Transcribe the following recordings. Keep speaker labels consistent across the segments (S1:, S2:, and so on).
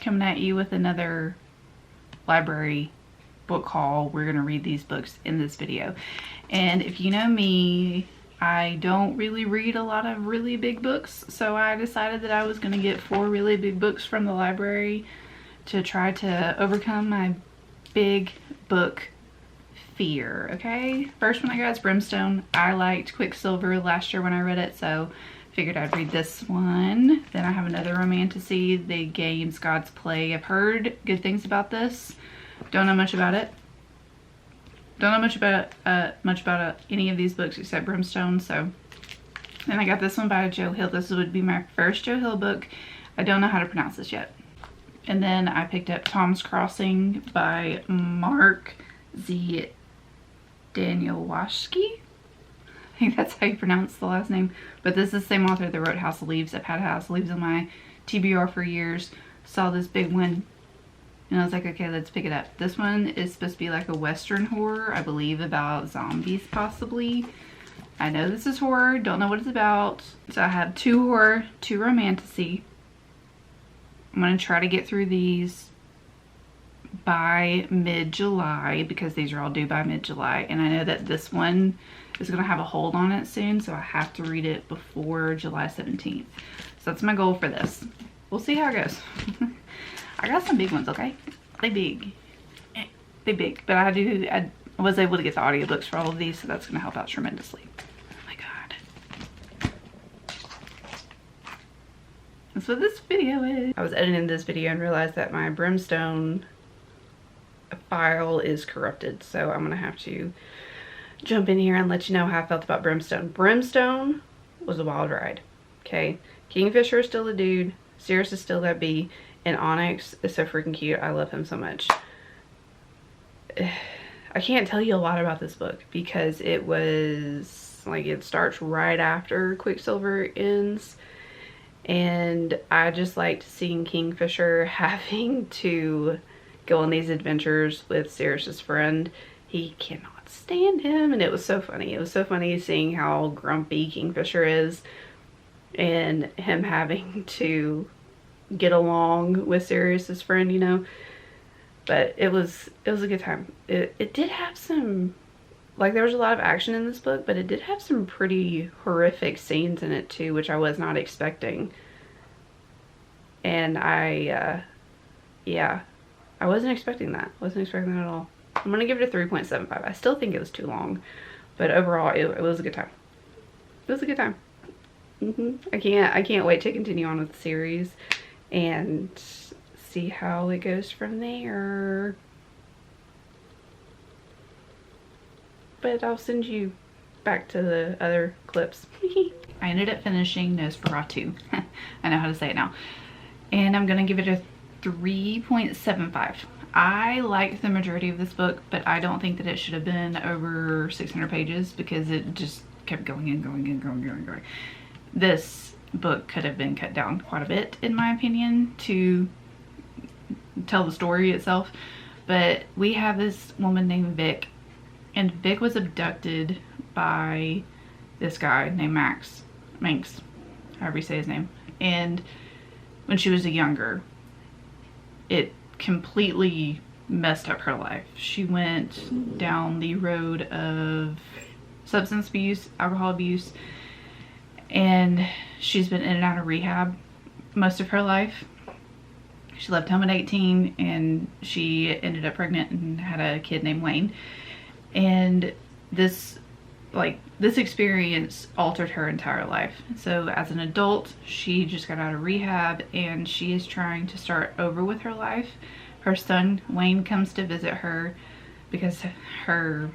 S1: coming at you with another library book haul. We're going to read these books in this video. And if you know me, I don't really read a lot of really big books, so I decided that I was going to get 4 really big books from the library to try to overcome my big book fear. Okay, first one I got is Brimstone. I liked Quicksilver last year when I read it, so figured I'd read this one. Then I have another Romantasy, The Games Gods Play. I've heard good things about this. Don't know much about it. Don't know much about any of these books except Brimstone. So then I got this one by Joe Hill. This would be my first Joe Hill book. I don't know how to pronounce this yet. And then I picked up Tom's Crossing by Mark Z. Danielewski. I think that's how you pronounce the last name. But this is the same author that wrote House of Leaves. I've had House of Leaves on my TBR for years. Saw this big one and I was like, okay, let's pick it up. This one is supposed to be like a Western horror, I believe, about zombies possibly. I know this is horror, don't know what it's about. So I have 2 horror, 2 romantasy. I'm going to try to get through these by mid-July because these are all due by mid-July. And I know that this one is going to have a hold on it soon, so I have to read it before July 17th. So that's my goal for this. We'll see how it goes. I got some big ones, okay? They big. But I was able to get the audiobooks for all of these, so that's going to help out tremendously. Oh my god. That's what this video is. I was editing this video and realized that my Brimstone file is corrupted, so I'm going to have to jump in here and let you know how I felt about Brimstone. Brimstone was a wild ride, okay? Kingfisher is still a dude. Sirius is still that bee. And Onyx is so freaking cute. I love him so much. I can't tell you a lot about this book because it was like, it starts right after Quicksilver ends. And I just liked seeing Kingfisher having to go on these adventures with Sirius's friend. He cannot stand him, and it was so funny. It was so funny seeing how grumpy Kingfisher is and him having to get along with Sirius's friend, you know. But it was a good time. It did have some, like, there was a lot of action in this book, but it did have some pretty horrific scenes in it too, which I was not expecting. And yeah, I wasn't expecting that. Wasn't expecting that at all. I'm gonna give it a 3.75. I still think it was too long, but overall it was a good time. It was a good time. I can't wait to continue on with the series and see how it goes from there. But I'll send you back to the other clips. I ended up finishing Nosferatu. I know how to say it now. And I'm gonna give it a 3.75. I liked the majority of this book, but I don't think that it should have been over 600 pages because it just kept going and going and going and going. This book could have been cut down quite a bit, in my opinion, to tell the story itself. But we have this woman named Vic, and Vic was abducted by this guy named Manx, however you say his name. And when she was younger, it completely messed up her life. She went down the road of substance abuse, alcohol abuse, and she's been in and out of rehab most of her life. She left home at 18 and she ended up pregnant and had a kid named Wayne. And this experience altered her entire life. So as an adult, she just got out of rehab and she is trying to start over with her life. Her son Wayne comes to visit her because her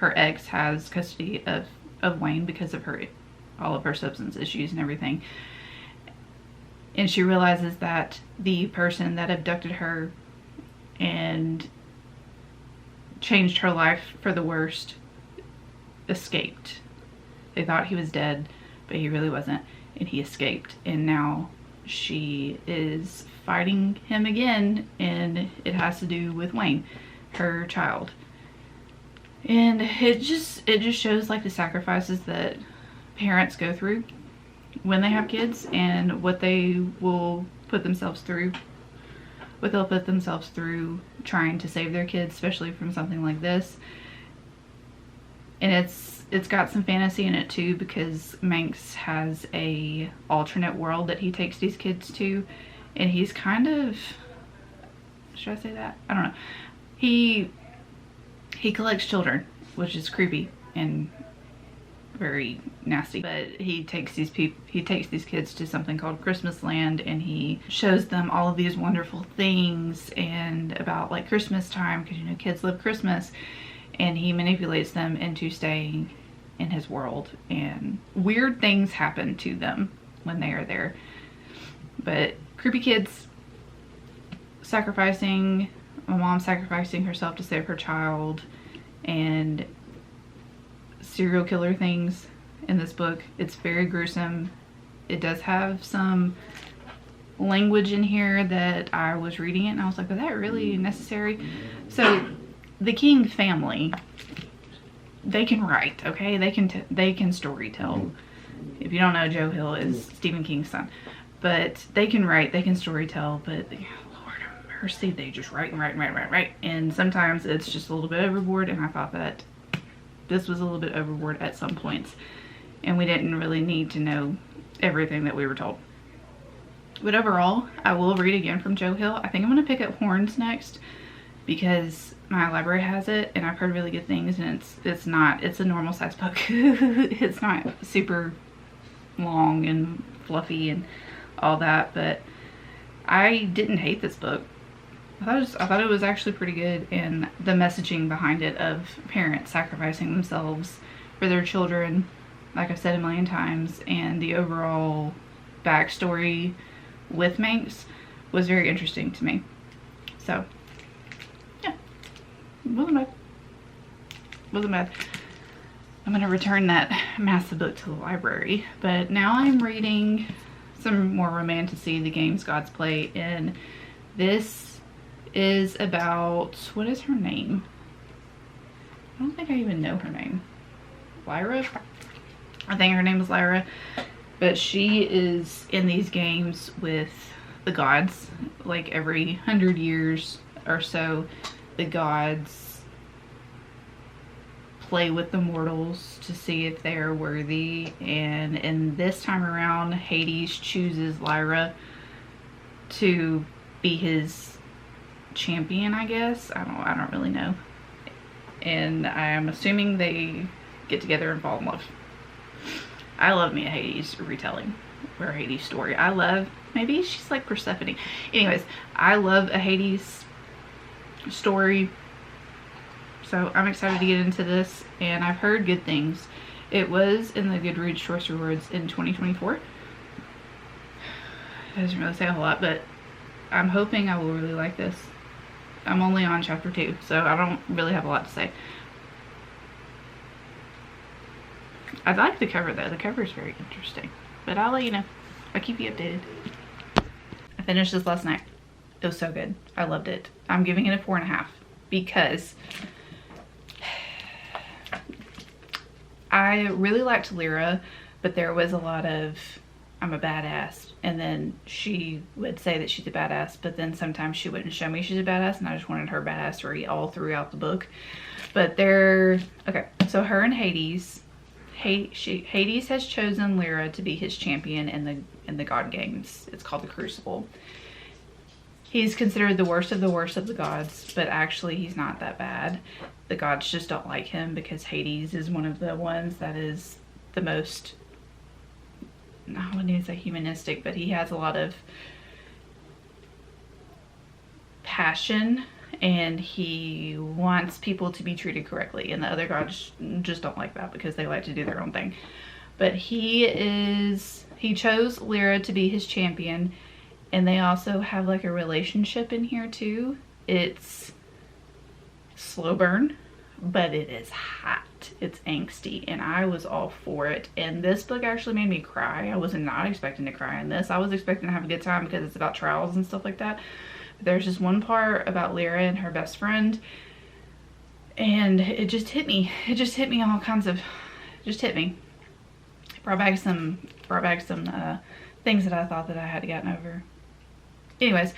S1: ex has custody of Wayne because of all of her substance issues and everything. And she realizes that the person that abducted her and changed her life for the worst escaped. They thought he was dead, but he really wasn't, and he escaped. And now she is fighting him again, and it has to do with Wayne, her child. And it just shows like the sacrifices that parents go through when they have kids and what they will put themselves through what they'll put themselves through trying to save their kids, especially from something like this. And it's got some fantasy in it too, because Manx has a alternate world that he takes these kids to, and he's kind of, should I say that? I don't know. He collects children, which is creepy and very nasty. But he takes these kids to something called Christmas Land, and he shows them all of these wonderful things and about like Christmas time, because you know kids love Christmas, and he manipulates them into staying in his world, and weird things happen to them when they are there. But creepy kids sacrificing, my mom sacrificing herself to save her child, and serial killer things in this book. It's very gruesome. It does have some language in here that I was reading it and I was like, is that really necessary? So the King family, they can write, okay? They can story tell. If you don't know, Joe Hill is Stephen King's son. But they can write, they can story tell, but Lord have mercy, they just write and write. And sometimes it's just a little bit overboard, and I thought that this was a little bit overboard at some points, and we didn't really need to know everything that we were told. But overall, I will read again from Joe Hill. I think I'm going to pick up Horns next, because my library has it and I've heard really good things, and it's a normal size book. It's not super long and fluffy and all that, but I didn't hate this book. I thought it was actually pretty good, and the messaging behind it of parents sacrificing themselves for their children, like I've said a million times, and the overall backstory with Manx was very interesting to me. So yeah, wasn't bad. I'm gonna return that massive book to the library, but now I'm reading some more Romantasy, The Games Gods Play, and this is about, what is her name? I don't think I even know her name. Lyra? I think her name is Lyra. But she is in these games with the gods. Like every 100 years or so, the gods play with the mortals to see if they are worthy. And this time around, Hades chooses Lyra to be his champion, I guess. I don't really know. And I'm assuming they get together and fall in love. I love me a Hades retelling, or a Hades story. Maybe she's like Persephone. Anyways, I love a Hades story. So I'm excited to get into this, and I've heard good things. It was in the Goodreads Choice Rewards in 2024. It doesn't really say a whole lot, but I'm hoping I will really like this. I'm only on chapter 2, so I don't really have a lot to say. I like the cover though. The cover is very interesting, but I'll let you know. I'll keep you updated. I finished this last night. It was so good. I loved it. I'm giving it a 4.5 because I really liked Lyra, but there was a lot of I'm a badass, and then she would say that she's a badass, but then sometimes she wouldn't show me she's a badass, and I just wanted her badassery all throughout the book. But they're okay. So her and Hades, Hades has chosen Lyra to be his champion in the God Games. It's called the Crucible. He's considered the worst of the gods, but actually he's not that bad. The gods just don't like him because Hades is one of the ones that is the most, I wouldn't even say humanistic, but he has a lot of passion and he wants people to be treated correctly, and the other gods just don't like that because they like to do their own thing. But he chose Lyra to be his champion, and they also have like a relationship in here too. It's slow burn, but it is hot. It's angsty, and I was all for it. And this book actually made me cry. I was not expecting to cry in this. I was expecting to have a good time because it's about trials and stuff like that. But there's just one part about Lyra and her best friend, and it just hit me. It just hit me on all kinds of, just hit me. It brought back some things that I thought that I had gotten over. Anyways,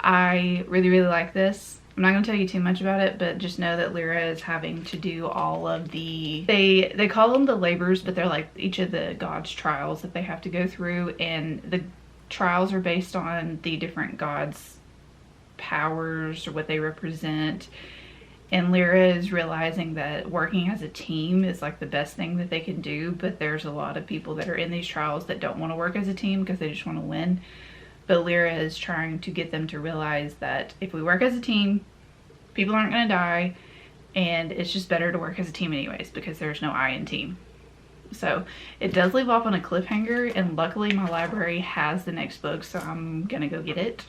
S1: I really, really like this. I'm not going to tell you too much about it, but just know that Lyra is having to do all of the, they call them the labors, but they're like each of the gods' trials that they have to go through, and the trials are based on the different gods' powers or what they represent. And Lyra is realizing that working as a team is like the best thing that they can do, but there's a lot of people that are in these trials that don't want to work as a team because they just want to win. But Lyra is trying to get them to realize that if we work as a team, people aren't going to die, and it's just better to work as a team anyways because there's no I in team. So it does leave off on a cliffhanger, and luckily my library has the next book, so I'm going to go get it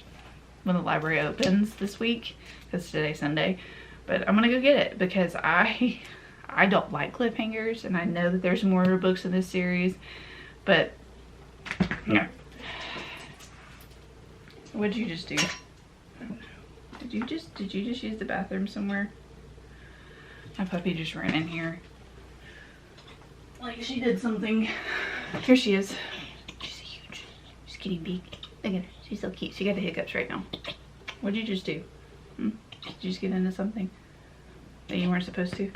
S1: when the library opens this week because today's Sunday. But I'm going to go get it because I don't like cliffhangers, and I know that there's more books in this series, but no. What'd you just do? Did you just use the bathroom somewhere? My puppy just ran in here. Like she did something. Here she is. She's huge. She's getting big. Look at her. She's so cute. She got the hiccups right now. What'd you just do? Did you just get into something that you weren't supposed to?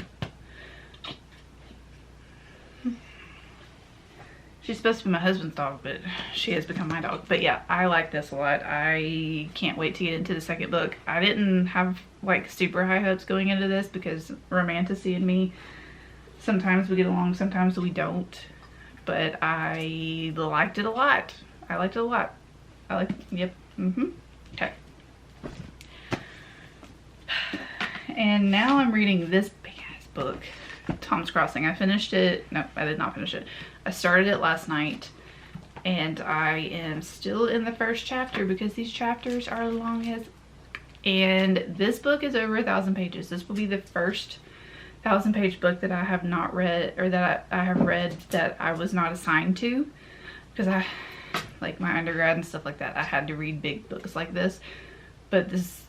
S1: She's supposed to be my husband's dog, but she has become my dog. But yeah, I like this a lot. I can't wait to get into the second book. I didn't have like super high hopes going into this because Romantasy and me, sometimes we get along, sometimes we don't. But I liked it a lot. I liked it a lot. Yep. Okay. And now I'm reading this big ass book, Tom's Crossing. I finished it. No, I did not finish it. I started it last night, and I am still in the first chapter because these chapters are long as, and this book is over 1,000 pages. This will be the first 1,000-page book that I have not read, or that I have read that I was not assigned to, because I, like my undergrad and stuff like that, I had to read big books like this. But this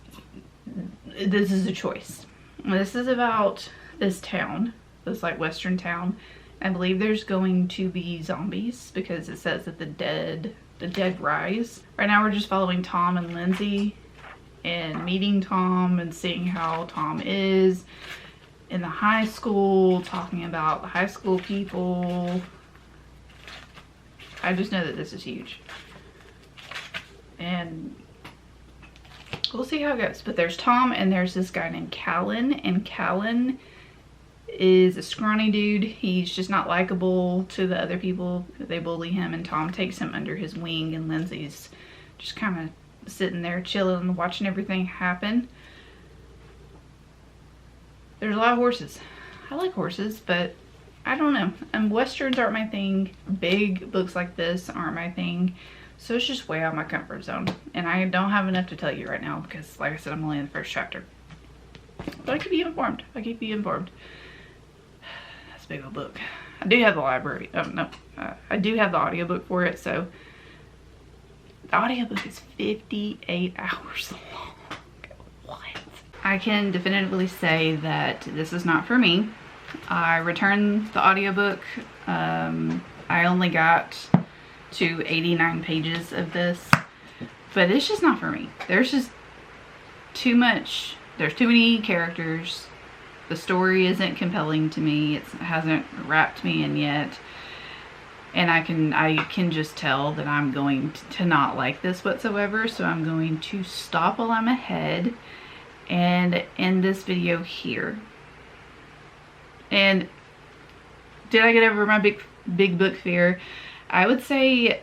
S1: is a choice. This is about this town, this like western town. I believe there's going to be zombies because it says that the dead rise. Right now we're just following Tom and Lindsay and meeting Tom and seeing how Tom is in the high school, talking about the high school people. I just know that this is huge. And we'll see how it goes. But there's Tom and there's this guy named Callan, and Callan is a scrawny dude. He's just not likable to the other people. They bully him, and Tom takes him under his wing, and Lindsay's just kind of sitting there chilling, watching everything happen. There's a lot of horses. I like horses, but I don't know. And westerns aren't my thing. Big books like this aren't my thing. So it's just way out of my comfort zone. And I don't have enough to tell you right now because, like I said, I'm only in the first chapter. But I keep you informed. I keep you informed. That's a big old book. I do have the library. I do have the audiobook for it. So the audiobook is 58 hours long. What? I can definitively say that this is not for me. I returned the audiobook. I only got to 89 pages of this, but it's just not for me. There's just too much. There's too many characters. The story isn't compelling to me. It hasn't wrapped me in yet. And I can just tell that I'm going to not like this whatsoever. So I'm going to stop while I'm ahead and end this video here. And did I get over my big book fear? I would say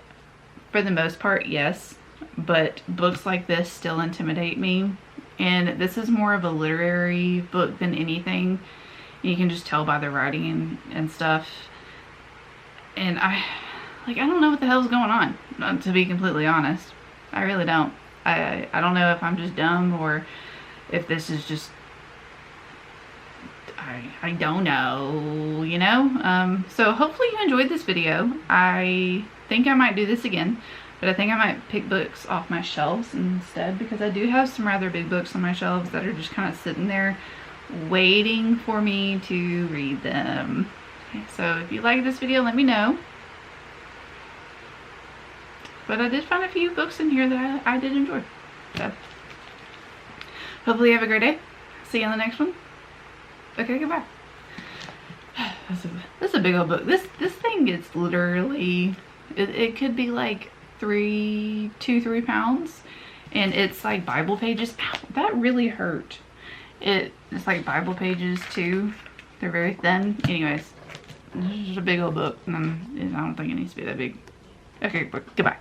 S1: for the most part, yes. But books like this still intimidate me. And this is more of a literary book than anything. You can just tell by the writing and stuff. And I don't know what the hell's going on, to be completely honest. I really don't. I don't know if I'm just dumb or if this is just, I don't know, you know? So hopefully you enjoyed this video. I think I might do this again, but I think I might pick books off my shelves instead, because I do have some rather big books on my shelves that are just kind of sitting there waiting for me to read them. Okay, so if you like this video, let me know. But I did find a few books in here that I did enjoy. So hopefully you have a great day. See you in the next one. Okay, goodbye. This is a big old book. This thing is literally, it could be like 3 pounds, and it's like Bible pages. Ow, that really hurt. It's like Bible pages too. They're very thin. Anyways, this is a big old book, and I don't think it needs to be that big. Okay, goodbye.